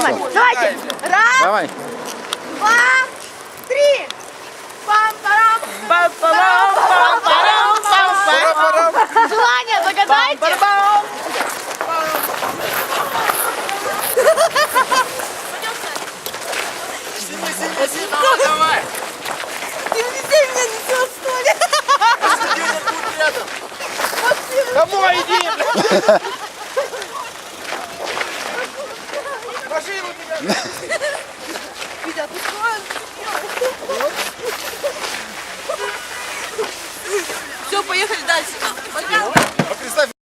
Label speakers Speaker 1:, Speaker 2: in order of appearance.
Speaker 1: Давай, давайте. Раз,
Speaker 2: Давай.
Speaker 1: два, три. Пам-парам.
Speaker 3: Пам-парам, пам-парам, пам-парам.
Speaker 1: Желание загадайте.
Speaker 3: Пам-парам. Давай.
Speaker 1: Ты везде меня несешь, что ли?
Speaker 3: Домой иди. Машину тебя.
Speaker 1: Витя, ты что? Все, поехали дальше. Пока.